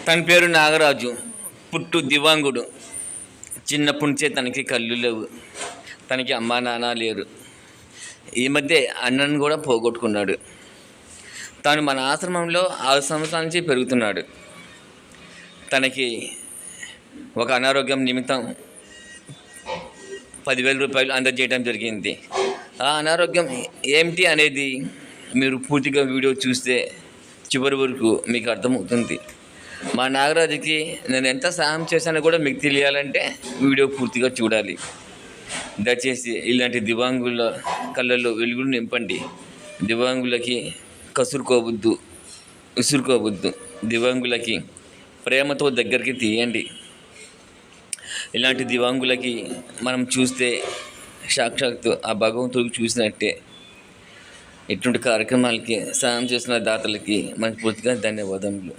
తన పేరు నాగరాజు. పుట్టు దివాంగుడు. చిన్నప్పటి నుంచే తనకి కళ్ళు లేవు. తనకి అమ్మా నాన్న లేరు. ఈ మధ్య అన్నను కూడా పోగొట్టుకున్నాడు. తాను మన ఆశ్రమంలో 6 సంవత్సరాల నుంచి పెరుగుతున్నాడు. తనకి ఒక అనారోగ్యం నిమిత్తం 10,000 రూపాయలు అందజేయడం జరిగింది. ఆ అనారోగ్యం ఏమిటి అనేది మీరు పూర్తిగా వీడియో చూస్తే చివరి వరకు మీకు అర్థమవుతుంది. మా నాగరాజుకి నేను ఎంత సహాయం చేశానో కూడా మీకు తెలియాలంటే వీడియో పూర్తిగా చూడాలి. దయచేసి ఇలాంటి దివాంగుల కళ్ళల్లో వెలుగులు నింపండి. దివాంగులకి కసురుకోవద్దు, విసురుకోవద్దు. దివాంగులకి ప్రేమతో దగ్గరికి తీయండి. ఇలాంటి దివాంగులకి మనం చూస్తే సాక్షాత్తు ఆ భగవంతుడికి చూసినట్టే. ఇటువంటి కార్యక్రమాలకి సహాయం చేసిన దాతలకి మనస్ఫూర్తిగా ధన్యవాదములు.